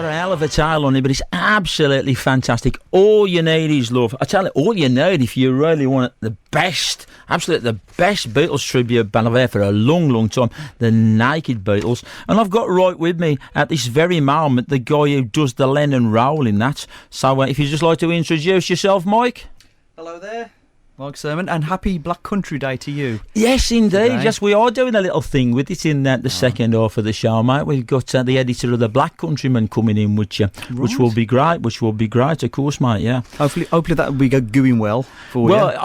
got a hell of a tale on it, but it's absolutely fantastic. All you need is love. I tell you, all you need if you really want the best, absolutely the best Beatles tribute band I've heard for a long, long time, the Naked Beatles. And I've got right with me at this very moment the guy who does the Lennon role in that. So if you'd just like to introduce yourself, Mike. Hello there. Mike Surman, and happy Black Country Day to you. Yes, indeed. Today. Yes, we are doing a little thing with it in the second half of the show, mate. We've got the editor of the Black Countryman coming in, which will be great. Which will be great, of course, mate. Yeah. Hopefully that will be going well for you. Well,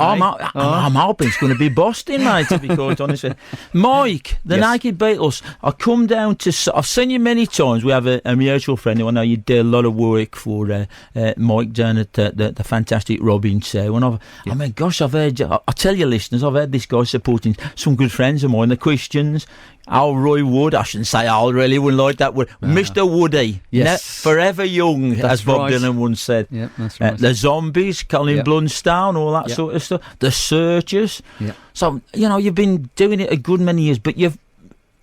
I'm hoping it's going to be Boston, mate. To be quite honest, Mike, the Naked Beatles. I come down to. I've seen you many times. We have a mutual friend who I know you do a lot of work for. Mike down at the fantastic Robin show, and I mean, gosh. I've heard, I tell you listeners, I've heard this guy supporting some good friends of mine, the Christians. Roy Wood, I shouldn't say Al, really wouldn't like that word. Mr. Woody, forever young, as Bob Dylan once said. Yeah, that's right. The Zombies, Colin Blunstone, all that sort of stuff. The Searchers. Yeah. So, you've been doing it a good many years, but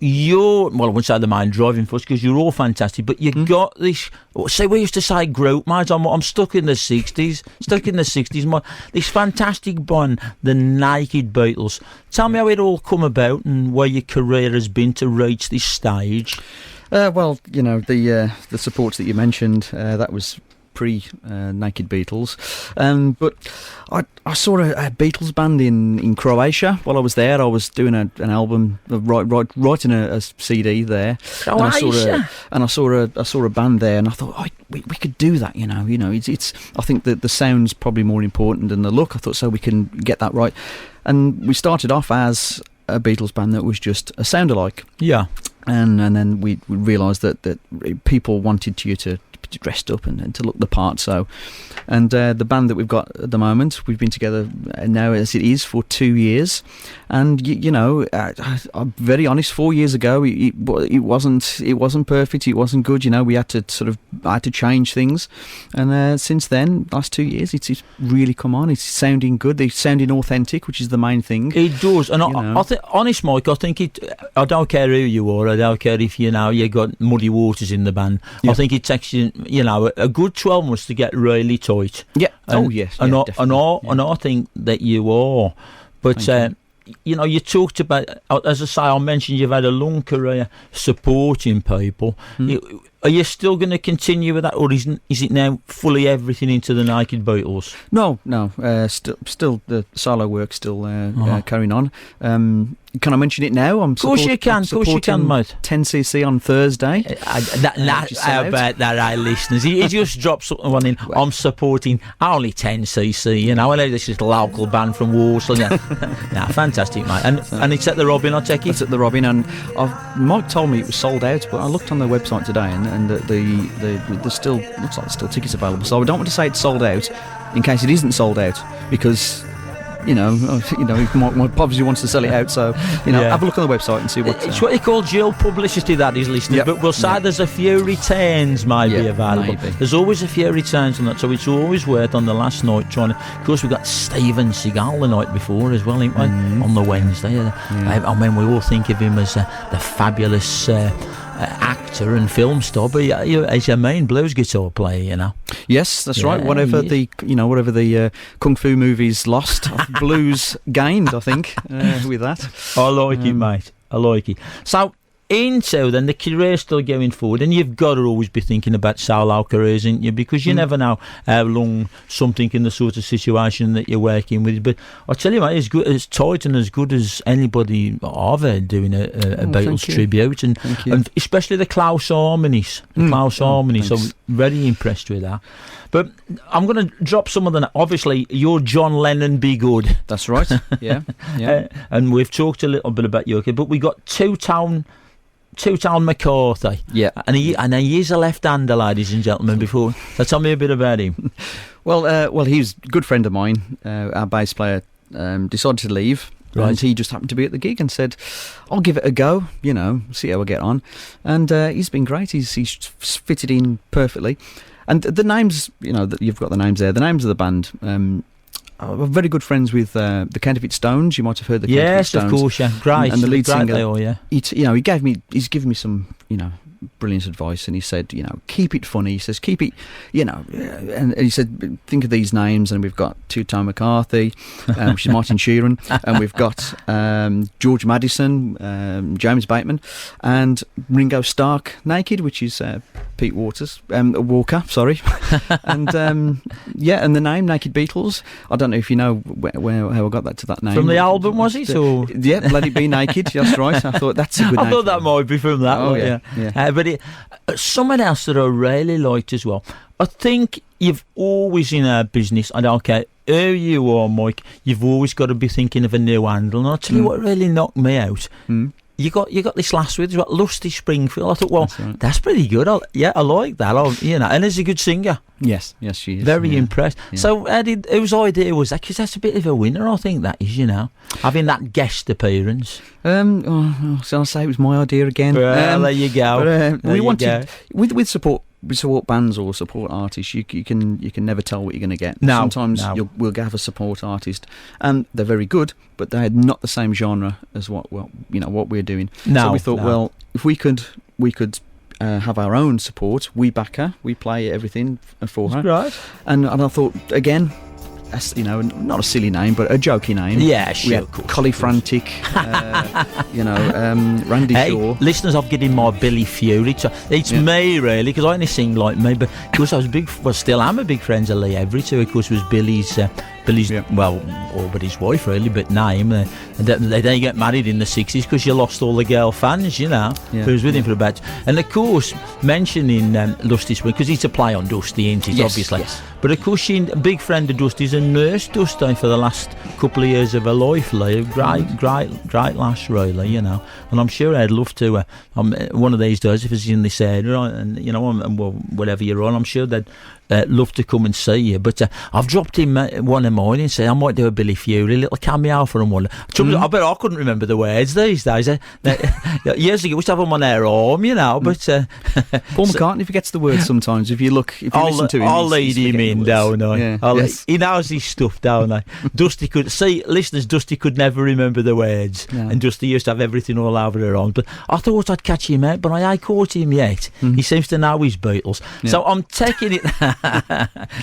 you're, well, I wouldn't say the main driving force because you're all fantastic, but you got this, we used to say group, mate. I'm stuck in the 60s, this fantastic band, the Naked Beatles. Tell me how it all come about and where your career has been to reach this stage. Well, the supports that you mentioned, that was pre-Naked Beatles, but I saw a Beatles band in Croatia while I was there. I was doing an album, writing a CD there. Croatia. And I saw a band there, and I thought, we could do that. It's I think that the sound's probably more important than the look. I thought so we can get that right, and we started off as a Beatles band that was just a sound-alike. Yeah. And then we realised that people wanted you to dressed up and to look the part. So, and the band that we've got at the moment, we've been together now as it is for 2 years, and I'm very honest. 4 years ago, it wasn't perfect. It wasn't good. We had to change things, and since then, last 2 years, it's really come on. It's sounding good. It's sounding authentic, which is the main thing. It does, and I think, honest, Mike, I think it. I don't care who you are. I don't care if you got muddy waters in the band. I think it takes you. A good 12 months to get really tight. Yeah. And, and I think that you are. But, you talked about, as I say, I mentioned you've had a long career supporting people. Are you still going to continue with that, or is it now fully everything into the Naked Beatles? No. Still the solo work still carrying on. Can I mention it now? Of course you can, mate. 10cc on Thursday. How about that, listeners? He just dropped something in. I'm supporting only 10cc. I know this is a local band from Walsall. Fantastic, mate. And it's at the Robin, I take it. It's at the Robin, and Mike told me it was sold out, but I looked on their website today, and there's still looks like there's still tickets available. So I don't want to say it's sold out, in case it isn't sold out, because. Mike obviously wants to sell it out, so have a look on the website and see what. It's what you call dual publicity, that is, listeners. But we'll say there's a few returns maybe available. Maybe. There's always a few returns on that, so it's always worth on the last night trying to. Of course, we've got Steven Seagal the night before as well, ain't we? On the Wednesday. I mean, we all think of him as the fabulous. Actor and film star, but he's a main blues guitar player, Yes, that's right. Whatever the kung fu movies lost, blues gained, I think, with that. I like it, mate. I like it. So, into then the career's still going forward, and you've got to always be thinking about solo careers, ain't you? Because you never know how long something in the sort of situation that you're working with. But I tell you, mate, as tight and as good as anybody I've heard doing a Beatles tribute, and especially the Klaus harmonies. I'm very impressed with that. But I'm going to drop some of the. Obviously, you're John Lennon. Be good. That's right. Yeah. And we've talked a little bit about you, but we got Two-Tone McCarthy. Yeah. And he is a left-hander, ladies and gentlemen, before. So tell me a bit about him. Well, he's a good friend of mine. Our bass player decided to leave. Right. And he just happened to be at the gig and said, I'll give it a go, see how I get on. And he's been great. He's fitted in perfectly. And the names, that you've got the names there, the names of the band, I'm very good friends with the Counterfeit Stones. You might have heard the Counterfeit Stones. Yes, of course, yeah. Great. And the lead singer, they all, yeah. He's given me some, brilliant advice, and he said, keep it funny. He says, keep it, and he said, think of these names, and we've got Tito McCarthy, which is Martin Sheeran, and we've got George Madison, James Bateman, and Ringo Starr naked, which is Pete Walker, sorry, and and the name Naked Beatles. I don't know if you know how I got that to that name. From the album, was it? Or? Yeah, Let It Be Naked. That's right. I thought that's a good name. I thought that might be from that one. Yeah. But someone else that I really liked as well. I think you've always in our business, I don't care who you are, Mike, you've always got to be thinking of a new handle. And I'll tell you what really knocked me out. You got this last week, Lusty Springfield. I thought, that's pretty good. I like that. And he's a good singer. Yes, she is. Very impressed. Yeah. So, whose idea was that? Because that's a bit of a winner, I think that is. Having that guest appearance. So I'll say it was my idea again. Well, there you go. We wanted with support. We support bands or support artists. You can never tell what you're going to get. Sometimes we'll have a support artist, and they're very good, but they're not the same genre as what we're doing. So we thought, if we could have our own support, we back her, we play everything for her. Right. And I thought again. That's, not a silly name, but a jokey name. Yeah, sure. We had Collie Frantic, Randy Shaw. Listeners, I'm getting my Billy Fury. It's me, really, because I only sing like me. But of course, still am a big friend of Lee Everett, who, of course, was Billy's but his wife, really, but name. They didn't get married in the 60s because you lost all the girl fans, who was with him for about. And of course, mentioning Lusty Spring, because he's a play on Dusty, isn't it, obviously. Yes. But of course, she's a big friend of Dusty's and nursed Dusty for the last couple of years of her life, Lee. Great lass, really, And I'm sure I'd love to, one of these days, if it's in this area, and, whatever you're on, I'm sure they'd love to come and see you. But I've dropped him one morning and said I might do a Billy Fury, a little cameo for him. I bet I couldn't remember the words these days. Years ago, we used to have them on our arm, but Paul McCartney forgets the words sometimes. If you listen to him, I'll lead him in, don't I? Yeah. He knows his stuff, don't I? Dusty could never remember the words, and Dusty used to have everything all over her arm. But I thought I'd catch him out, but I ain't caught him yet. He seems to know his Beatles, so I'm taking it.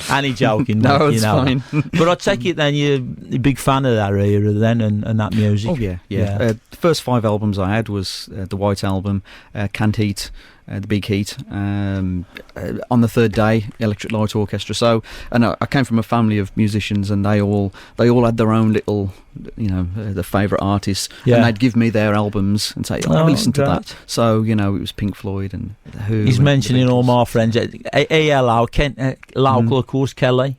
Any joking? No, it's fine. But I take it then you're a big fan of that era then and that music. Oh yeah. The first 5 albums I had was the White Album, Canned Heat, the Big Heat, on the third day, Electric Light Orchestra. So, and I came from a family of musicians, and they all had their own little, the favourite artists, and they'd give me their albums and say, have a listen to that. So, it was Pink Floyd and The Who. He's mentioning all my friends. ALO, local, of course, Kelly.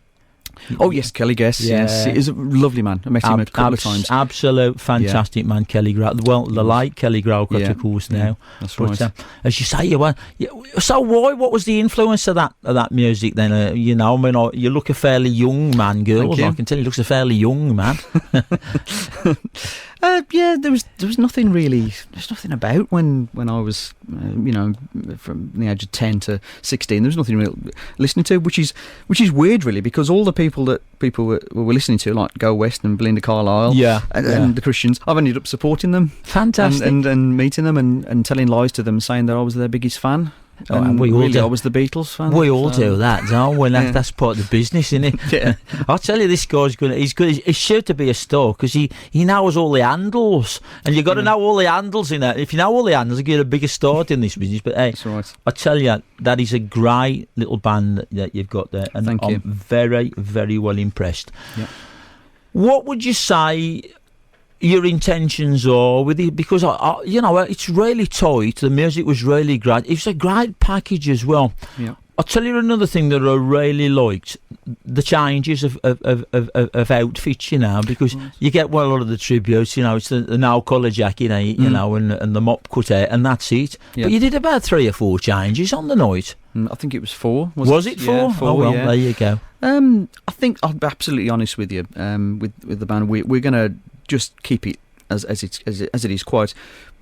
Oh yes, Kelly Guess. Yes, he's a lovely man. I met him a couple of times. Absolute fantastic man, Kelly Grau. Well, the late Kelly Graucott, of course, now. That's right. But, as you say, so what was the influence of that music then? You look a fairly young man, girls. I can tell you, looks a fairly young man. There was nothing really. There's nothing about when I was, from the age of 10 to 16. There was nothing real listening to, which is weird, really, because all the people that people were listening to, like Go West and Belinda Carlisle, and the Christians, I've ended up supporting them, fantastic, and meeting them and telling lies to them, saying that I was their biggest fan. And we all do. I was the Beatles fan. We all do that, don't we? That's part of the business, isn't it? Yeah. I'll tell you, this guy's good. He's good. He's sure to be a star because he knows all the handles, and you've got to know all the handles in that. If you know all the handles, you get a bigger start in this business. But hey, that's right. I tell you, that is a great little band that you've got there, and Thank you. I'm very, very well impressed. Yeah. What would you say your intentions are with it? Because it's really tight. The music was really great. It's a great package as well. Yeah. I'll tell you another thing that I really liked: the changes of outfits. Because you get a lot of the tributes. It's the now collar jacket, and the mop cut hair, and that's it. Yeah. But you did about 3 or 4 changes on the night. I think it was 4. Was it 4? Yeah, 4. Oh well, there you go. I think I'll be absolutely honest with you. With the band, we're going to just keep it as it is, quite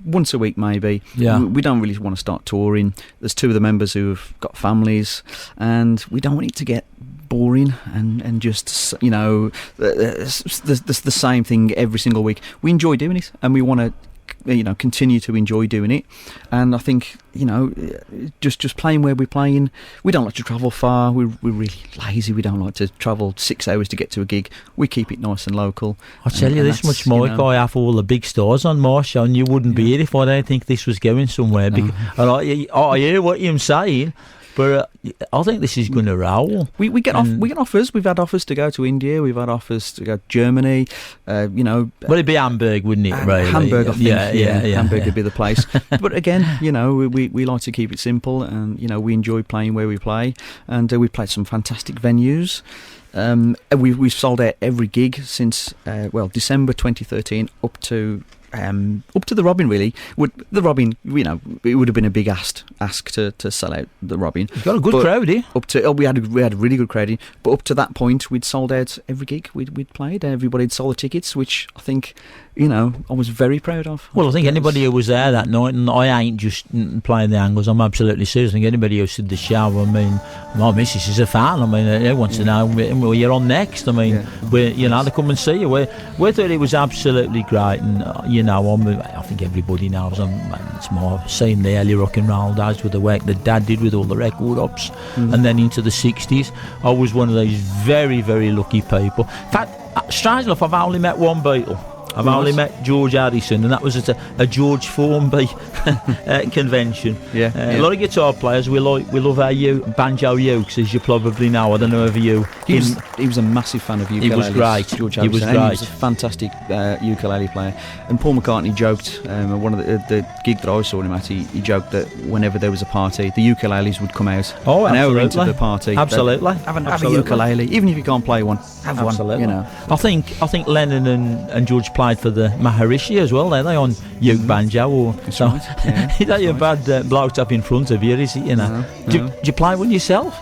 once a week maybe. Yeah. We don't really want to start touring. There's 2 of the members who have got families, and we don't want it to get boring and just the same thing every single week. We enjoy doing it, and we want to continue to enjoy doing it. And I think, just playing where we're playing. We don't like to travel far. We're really lazy. We don't like to travel 6 hours to get to a gig. We keep it nice and local. I tell you this much, Mike, I have all the big stars on my show, and you wouldn't be here if I don't think this was going somewhere. No. I hear what you're saying, but I think this is going to roll. We get offers. We've had offers to go to India. We've had offers to go to Germany. Well, it'd be Hamburg, wouldn't it? Really? Hamburg, I think. Yeah. Hamburg would be the place. But again, we like to keep it simple, and we enjoy playing where we play, and we've played some fantastic venues. We've sold out every gig since December 2013 up to the Robin. Really, the Robin, it would have been a big ask to sell out the Robin. You've got a good crowd here. We had a really good crowd here, but up to that point, we'd sold out every gig we'd played. Everybody had sold the tickets, which I think I was very proud of. Well, I think anybody who was there that night, and I ain't just playing the angles, I'm absolutely serious. I think anybody who stood the show, my missus is a fan. They wants to know where you're on next. They come and see you. We thought it was absolutely great, and I think everybody knows. It's more seeing the early rock and roll days with the work that Dad did with all the record ups, and then into the 60s. I was one of those very, very lucky people. In fact, strange enough, I've only met one Beatle. I've only met George Harrison, and that was at a George Formby convention. A lot of guitar players, we love our banjo ukes, as you probably know. I don't know if you. He was a massive fan of ukuleles. He was great. George Harrison. He was a fantastic ukulele player. And Paul McCartney joked one of the gig that I saw him at. He joked that whenever there was a party, the ukuleles would come out. Oh, an hour into the party. Absolutely. Have a ukulele, even if you can't play one. Have absolutely. One. I think Lennon and George played for the Maharishi as well. They're on uke banjo. That's right. Yeah, is that your bad bloke up in front of you? Is it? No. Do you play one yourself?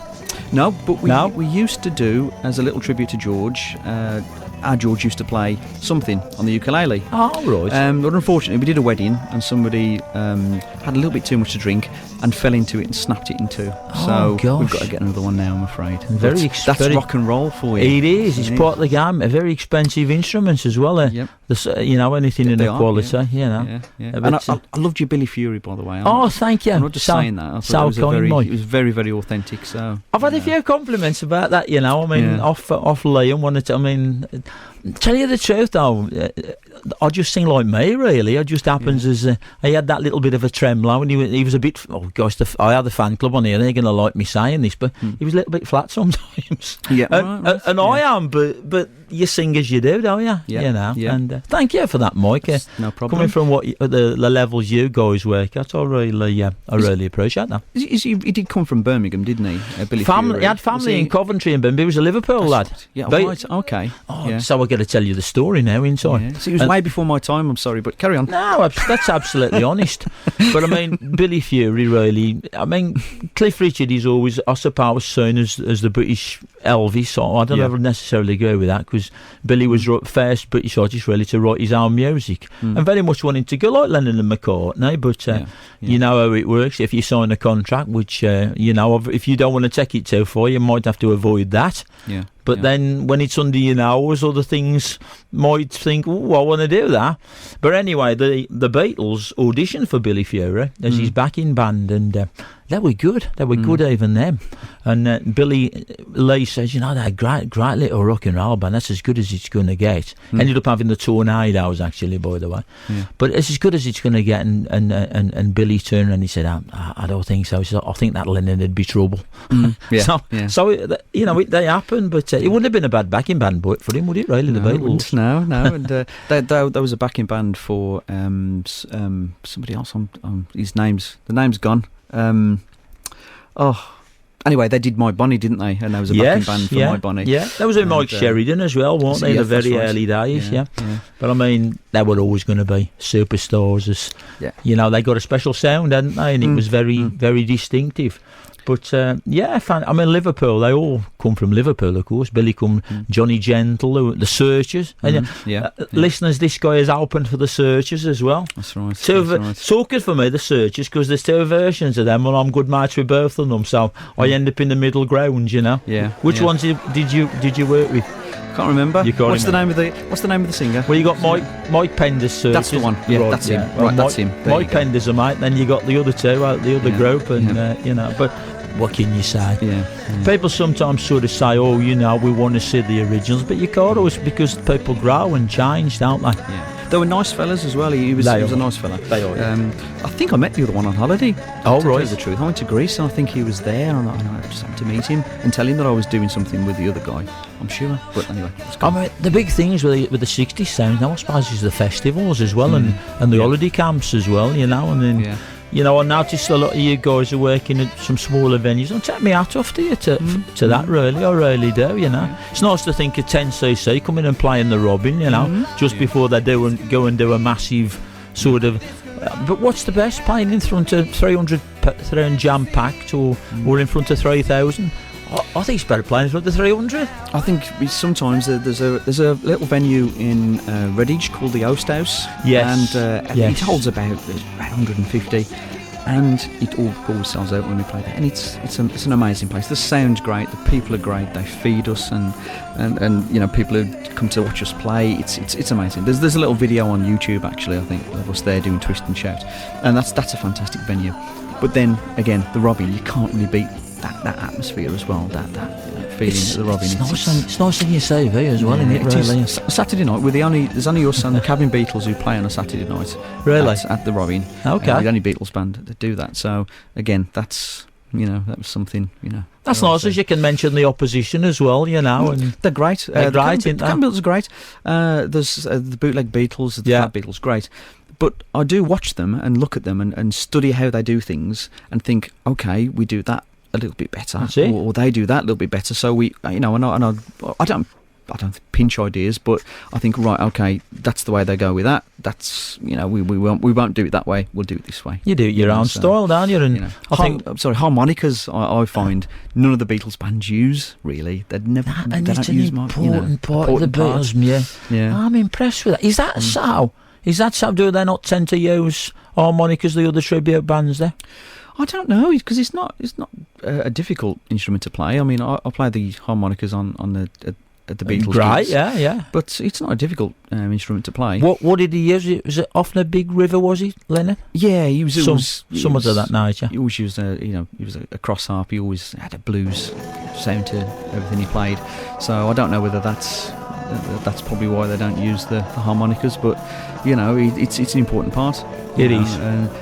No, but we used to do, as a little tribute to George. Our George used to play something on the ukulele. Oh, right. But unfortunately, we did a wedding, and somebody had a little bit too much to drink and fell into it and snapped it in two. Oh, so we've got to get another one now, I'm afraid. That's very rock and roll for you. It is. It's part of the game. A very expensive instruments as well. Yep. Anything in the quality. Yeah. And I loved your Billy Fury, by the way. Thank you. I'm not just saying that. I thought it was very, very authentic. So I've had a few compliments about that. Off Liam. Tell you the truth though, I just sing like me really. It just happens as he had that little bit of a tremolo, and he was a bit. Oh gosh, I had the fan club on here. They're going to like me saying this, but he was a little bit flat sometimes. Yeah, and I am, but you sing as you do, don't you? Yeah, And thank you for that, Mike. No problem. Coming from the levels you guys work at, I really appreciate that. He did come from Birmingham, didn't he? Billy Fury. He had family in Coventry and Birmingham. He was a Liverpool lad. Yeah, right. Okay. So I got to tell you the story now inside. Yeah. So it was way before my time. I'm sorry, but carry on. No, that's absolutely honest. But Billy Fury really. Cliff Richard is always, I suppose, seen as the British Elvis. So I don't ever necessarily agree with that, because Billy was first British artist really to write his own music, and very much wanting to go like Lennon and McCartney. But you know how it works. If you sign a contract, which if you don't want to take it too far, you might have to avoid that. Yeah. But then when it's under your nose, other things might think, oh, I want to do that. But anyway, the Beatles auditioned for Billy Fury as his backing band, and they were good. They were good even then. And Billy Lee says, they're great little rock and roll band. That's as good as it's going to get. Ended up having the Tornadoes, actually, by the way. Yeah. But it's as good as it's going to get. And Billy turned and he said, I don't think so. He said, I think that Lennon would be trouble. So they happened, but it wouldn't have been a bad backing band for him, would it, really, the Beatles? No. And there was a backing band for somebody else. The name's gone. Anyway, they did My Bonnie, didn't they? And there was a backing band for My Bonnie. Yeah, that was Mike Sheridan as well, weren't they? In the very early days, yeah. But they were always going to be superstars. They got a special sound, hadn't they? And it was very, very distinctive. But Liverpool, they all come from Liverpool, of course. Billy Johnny Gentle, the Searchers. And listeners, this guy is open for the Searchers as well. That's right. So good for me, the Searchers, because there's two versions of them, and I'm good mates with both of them, so I end up in the middle ground, Yeah. Which ones did you work with? Can't remember. You can't What's the name of the singer? Well, you got Mike Pender's Searchers. That's the one. Yeah, right, that's him. Well, Right, that's him. There Mike Pender's a mate. Then you got the other two, the other group, and But what can you say? Yeah. People sometimes sort of say, "Oh, we want to see the originals," but you can't always, because people grow and change, don't they? Yeah. They were nice fellas as well. He was a nice fella. They are. I think I met the other one on holiday. Oh, to right. tell you the truth, I went to Greece and I think he was there, and I just happened to meet him and tell him that I was doing something with the other guy. I'm sure, but anyway. I mean, the big things with the 60s sound now, I suppose, is the festivals as well, and the holiday camps as well. And then. Yeah. I noticed a lot of you guys are working at some smaller venues. And take my hat off to you to that, really. I really do, It's nice to think of 10cc coming and playing the Robin, just before they go and do a massive sort of... but what's the best, playing in front of 300 jam-packed or in front of 3,000? I think it's better playing in front of 300. I think sometimes there's a little venue in Redditch called the Oast House. Yes. And it holds about 150, and it always sells out when we play there. And it's an amazing place. The sound's great, the people are great, they feed us, and people who come to watch us play. It's amazing. There's a little video on YouTube actually, I think, of us there doing Twist and Shout, and that's a fantastic venue. But then again, the Robin, you can't really beat that atmosphere as well, that feeling at the Robin. It's nice in your CV as well, isn't it, really? Saturday night, there's only us and the Cabin Beatles who play on a Saturday night. Really? At the Robin. Okay. The only Beatles band that do that. So, again, that's, that was something, That's nice, as you can mention the opposition as well, And they're great. They're great, the Cabin Beatles are great. There's the bootleg Beatles, the Fat Beatles, great. But I do watch them and look at them and study how they do things and think, okay, we do that a little bit better, or they do that a little bit better. So we, I don't pinch ideas, but I think, right, okay, that's the way they go with that. That's we won't do it that way. We'll do it this way. You do it your own style, don't you? And I think harmonicas. I find none of the Beatles bands use really. They never. They don't use important part of the Beatles. Yeah. I'm impressed with that. Is that so? Is that so? Do they not tend to use harmonicas, the other tribute bands there? I don't know, because it's not a difficult instrument to play. I mean, I play the harmonicas on the Beatles. Right, yeah. But it's not a difficult instrument to play. What did he use? Was it off the Big River? Was he, Lennon? Yeah, he was. Some of that nature. He always used he was a cross harp. He always had a blues sound to everything he played. So I don't know whether that's probably why they don't use the harmonicas, but it's an important part. It is.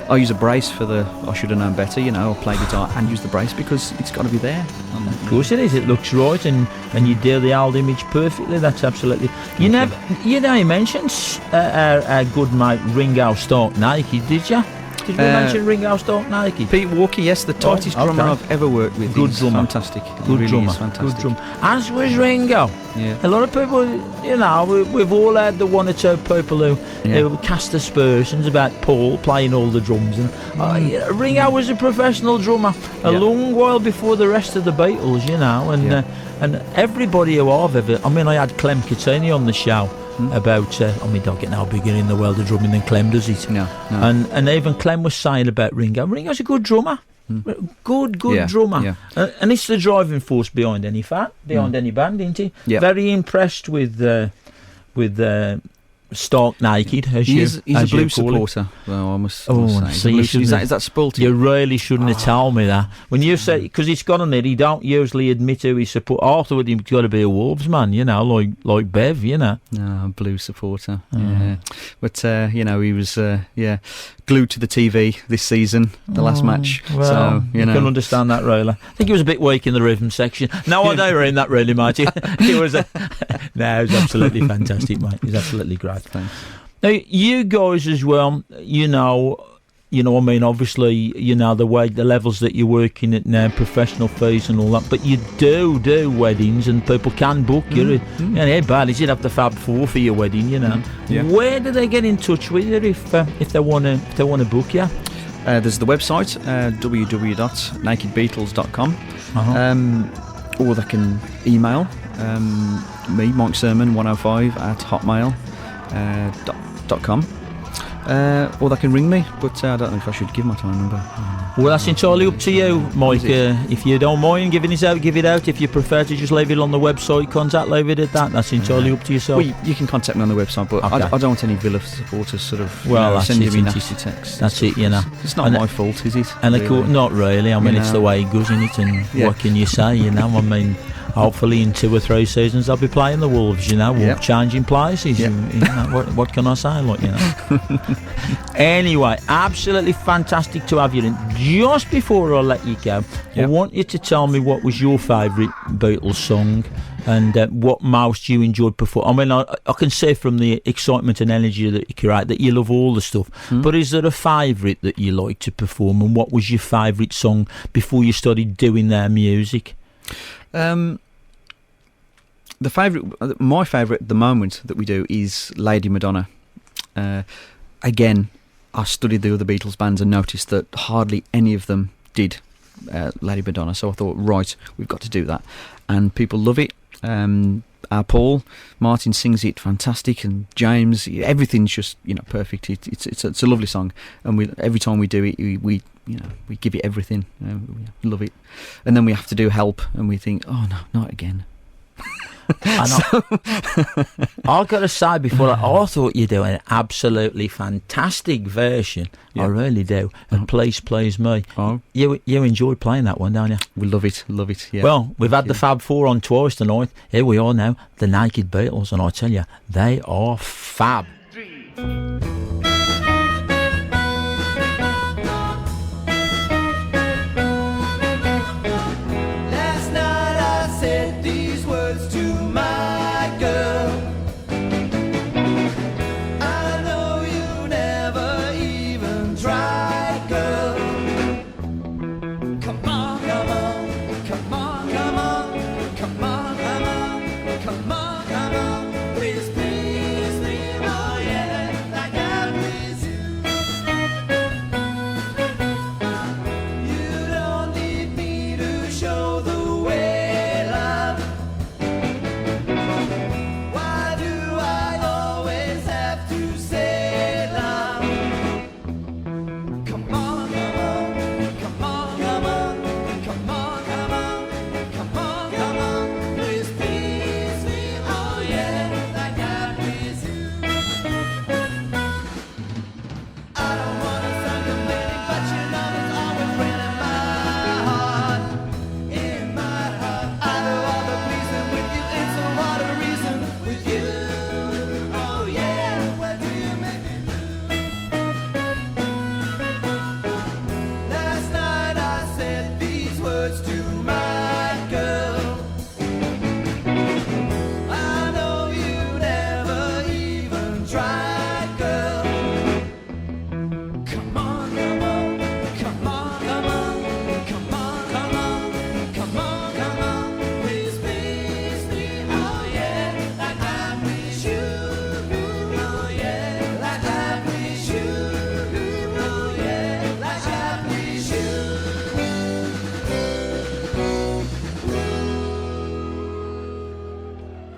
I use a brace for I should have known better. I play guitar and use the brace because it's got to be there. Of course it is. It looks right, and you do the old image perfectly. That's absolutely. You mentioned our good mate Ringo Stark Nike, did you? Did we mention Ringo Stark Nike? Pete Walker, yes, the tightest drummer I've ever worked with. Good drummer. Fantastic. Good really drummer. Fantastic. Good drummer. As was Ringo. Yeah. A lot of people, we've all had the one or two people who cast aspersions about Paul playing all the drums. And Ringo was a professional drummer a long while before the rest of the Beatles, and everybody who I've ever... I mean, I had Clem Catini on the show. About don't get no bigger in the world of drumming than Clem does it. No. And even Clem was saying about Ringo's a good drummer. Good drummer. Yeah. And it's the driving force behind any any band, isn't he? Yeah. Very impressed with Stark Naked, he's a blues supporter. Well, I must say. Is that spoiled? You really shouldn't have told me that. When you say, because it's got on there, he don't usually admit who he supports. I thought he'd got to be a Wolves man, like Bev, No, blues supporter. Yeah. But he was glued to the TV this season, the last match. Well, so you can understand that, really. I think he was a bit weak in the rhythm section. No, I don't mean that really, mate. He was absolutely fantastic, mate. He's absolutely great. Thanks. Now, you guys as well, obviously, the levels that you're working at now, professional fees and all that, but you do weddings and people can book you. Hey, Barney, you'd have the Fab Four for your wedding, Yeah. Where do they get in touch with you if they want to book you? There's the website, www.nakedbeatles.com, or they can email me, Mike Surman 105 at hotmail.com. Or they can ring me, but I don't know if I should give my time number. Well, that's entirely up to you, Mike. If you don't mind giving it out, give it out. If you prefer to just leave it on the website, leave it at that. That's entirely up to yourself. Well, you can contact me on the website, but okay. I don't want any Villa supporters sort of sending me nasty texts. That's it, you know. It's not my fault, is it? And really? Not really. I mean, it's the way it goes, isn't it? And what can you say, you know? I mean, hopefully in 2 or 3 seasons I'll be playing the Wolves, you know, changing places. You know, what can I say, like, you know? Anyway, absolutely fantastic to have you in. Just before I let you go, I want you to tell me what was your favourite Beatles song and what most you enjoyed performing. I mean, I can say from the excitement and energy that you create that you love all the stuff, but is there a favourite that you like to perform, and what was your favourite song before you started doing their music? My favourite at the moment that we do is Lady Madonna. Again, I studied the other Beatles bands and noticed that hardly any of them did Lady Madonna, so I thought, right, we've got to do that, and people love it. Our Paul Martin sings it fantastic, and James, everything's just perfect. It's a lovely song, and every time we do it, we give it everything. We love it, and then we have to do Help, and we think, oh no, not again. I've got to say, before I thought you do an absolutely fantastic version. I really do. And Please Please Me. You enjoyed playing that one, don't you? We love it. Yeah. Well, we've had the Fab Four on twice tonight. Here we are now, the Naked Beatles, and I tell you, they are fab.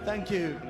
Thank you.